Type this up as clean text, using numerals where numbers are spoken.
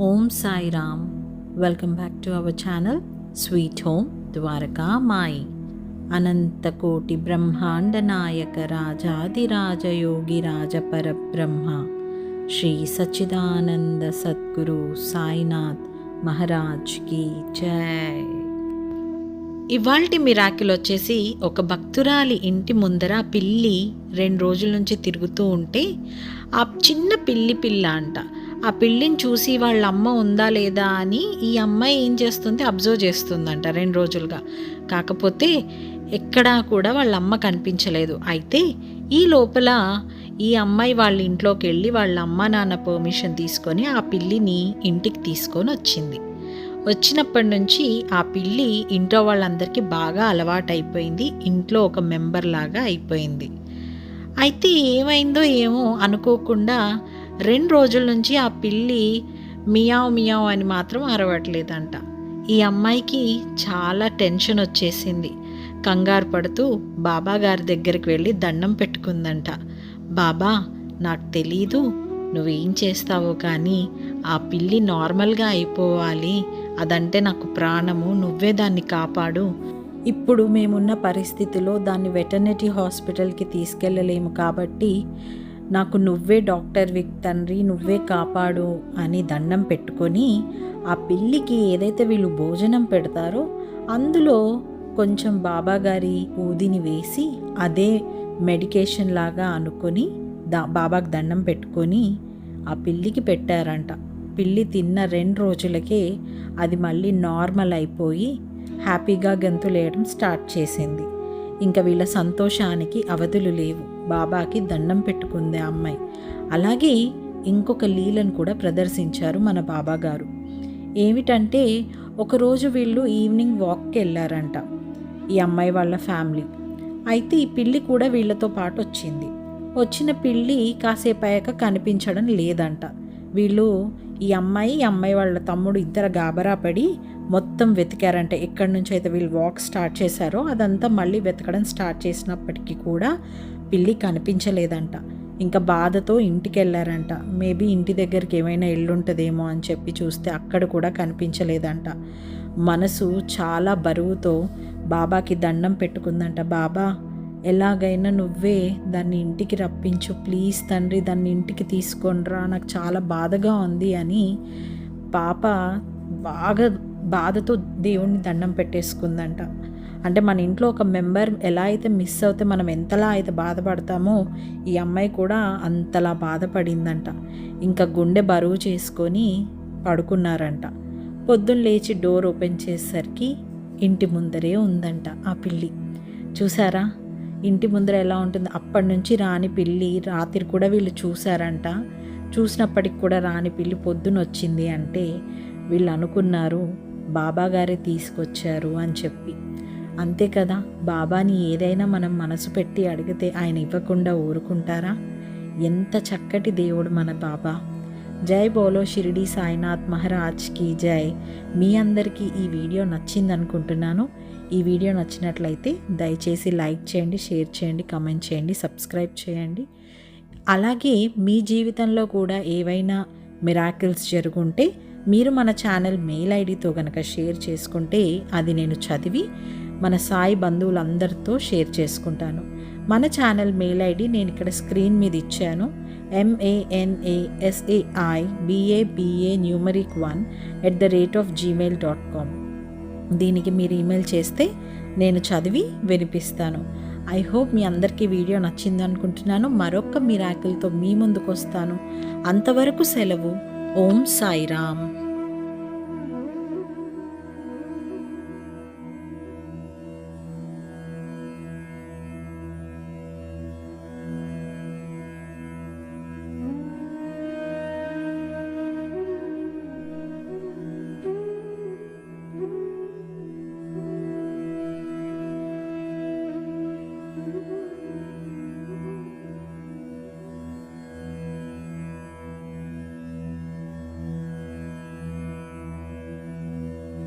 Om Sai Ram. Welcome back to our channel sweet home Dwarakamai. అనంతకోటి బ్రహ్మాండ నాయక రాజాదిరాజయోగి రాజ పరబ్రహ్మ శ్రీ సచ్చిదానంద సద్గురు సాయినాథ్ మహారాజ్కి జై. ఇవాల్టి మిరాకిల్ వచ్చేసి, ఒక భక్తురాలి ఇంటి ముందర పిల్లి 2 రోజుల నుంచి తిరుగుతూ ఉంటే ఆ చిన్న పిల్ల అంట. ఆ పిల్లిని చూసి వాళ్ళ అమ్మ ఉందా లేదా అని ఈ అమ్మాయి ఏం చేస్తుంది, అబ్జర్వ్ చేస్తుందంట 2 రోజులుగా. కాకపోతే ఎక్కడా కూడా వాళ్ళ అమ్మ కనిపించలేదు. అయితే ఈ లోపల ఈ అమ్మాయి వాళ్ళ ఇంట్లోకి వెళ్ళి వాళ్ళ అమ్మ నాన్న పర్మిషన్ తీసుకొని ఆ పిల్లిని ఇంటికి తీసుకొని వచ్చింది. వచ్చినప్పటి నుంచి ఆ పిల్లి ఇంట్లో వాళ్ళందరికీ బాగా అలవాటైపోయింది. ఇంట్లో ఒక మెంబర్ లాగా అయిపోయింది. అయితే ఏమైందో ఏమో అనుకోకుండా 2 రోజుల నుంచి ఆ పిల్లి మియావ్ మియావ్ అని మాత్రం అరవట్లేదంట. ఈ అమ్మాయికి చాలా టెన్షన్ వచ్చేసింది. కంగారు పడుతూ బాబా గారి దగ్గరికి వెళ్ళి దండం పెట్టుకుందంట. బాబా, నాకు తెలీదు, నువ్వేం చేస్తావో కానీ ఆ పిల్లి నార్మల్గా అయిపోవాలి, అదంటే నాకు ప్రాణము, నువ్వే దాన్ని కాపాడు. ఇప్పుడు మేమున్న పరిస్థితిలో దాన్ని వెటర్నరీ హాస్పిటల్కి తీసుకెళ్ళలేము కాబట్టి నాకు నువ్వే డాక్టర్వి తండ్రి, నువ్వే కాపాడు అని దండం పెట్టుకొని ఆ పిల్లికి ఏదైతే వీళ్ళు భోజనం పెడతారో అందులో కొంచెం బాబాగారి ఊదిని వేసి అదే మెడికేషన్ లాగా అనుకొని బాబాకి దండం పెట్టుకొని ఆ పిల్లికి పెట్టారంట. పిల్లి తిన్న 2 రోజులకే అది మళ్ళీ నార్మల్ అయిపోయి హ్యాపీగా గంతులేయడం స్టార్ట్ చేసింది. ఇంకా వీళ్ళ సంతోషానికి అవధులు లేవు. బాబాకి దండం పెట్టుకుంది ఆ అమ్మాయి. అలాగే ఇంకొక లీలను కూడా ప్రదర్శించారు మన బాబా గారు. ఏమిటంటే, ఒకరోజు వీళ్ళు ఈవినింగ్ వాక్కి వెళ్ళారంట, ఈ అమ్మాయి వాళ్ళ ఫ్యామిలీ. అయితే ఈ పిల్లి కూడా వీళ్ళతో పాటు వచ్చింది. వచ్చిన పిల్లి కాసేపు అయ్యాక కనిపించడం లేదంట. వీళ్ళు ఈ అమ్మాయి వాళ్ళ తమ్ముడు ఇద్దరు గాబరా పడి మొత్తం వెతికారంట. ఎక్కడి నుంచి అయితే వీళ్ళు వాక్ స్టార్ట్ చేశారో అదంతా మళ్ళీ వెతకడం స్టార్ట్ చేసినప్పటికీ కూడా పిల్లి కనిపించలేదంట. ఇంకా బాధతో ఇంటికి వెళ్ళారంట. మేబీ ఇంటి దగ్గరికి ఏమైనా ఎల్లుంటుందేమో అని చెప్పి చూస్తే అక్కడ కూడా కనిపించలేదంట. మనసు చాలా బరువుతో బాబాకి దండం పెట్టుకుందంట. బాబా, ఎలాగైనా నువ్వే దాన్ని ఇంటికి రప్పించు, ప్లీజ్ తండ్రి, దాన్ని ఇంటికి తీసుకొనిరా, నాకు చాలా బాధగా ఉంది అని పాప బాగా బాధతో దేవుణ్ణి దండం పెట్టేసుకుందంట. అంటే మన ఇంట్లో ఒక మెంబర్ ఎలా అయితే మిస్ అవుతే మనం ఎంతలా అయితే బాధపడతామో ఈ అమ్మాయి కూడా అంతలా బాధపడిందంట. ఇంకా గుండె బరువు చేసుకొని పడుకున్నారంట. పొద్దున్న లేచి డోర్ ఓపెన్ చేసేసరికి ఇంటి ముందరే ఉందంట ఆ పిల్లి. చూసారా ఇంటి ముందర ఎలా ఉంటుంది? అప్పటి నుంచి రాని పిల్లి రాత్రి కూడా వీళ్ళు చూసారంట. చూసినప్పటికి కూడా రాని పిల్లి పొద్దున వచ్చింది అంటే వీళ్ళు అనుకున్నారు బాబాగారే తీసుకొచ్చారు అని చెప్పి. అంతే కదా, బాబాని ఏదైనా మనం మనసు పెట్టి అడిగితే ఆయన ఇవ్వకుండా ఊరుకుంటారా? ఎంత చక్కటి దేవుడు మన బాబా. జై బోలో షిరిడి సాయినాథ్ మహారాజ్కి జై. మీ అందరికీ ఈ వీడియో నచ్చింది అనుకుంటున్నాను. ఈ వీడియో నచ్చినట్లయితే దయచేసి లైక్ చేయండి, షేర్ చేయండి, కామెంట్ చేయండి, సబ్స్క్రైబ్ చేయండి. అలాగే మీ జీవితంలో కూడా ఏవైనా మిరాకిల్స్ జరుగుంటే మీరు మన ఛానల్ మెయిల్ ఐడితో కనుక షేర్ చేసుకుంటే అది నేను చదివి మన సాయి బంధువులందరితో షేర్ చేసుకుంటాను. మన ఛానల్ మెయిల్ ఐడి నేను ఇక్కడ స్క్రీన్ మీద ఇచ్చాను. manasaiba1@gmail.com. దీనికి మీరు ఈమెయిల్ చేస్తే నేను చదివి వినిపిస్తాను. ఐ హోప్ మీ అందరికీ వీడియో నచ్చింది అనుకుంటున్నాను. మరొక మిరాకిల్తో మీ ముందుకు వస్తాను. అంతవరకు సెలవు. ఓం సాయి రామ్.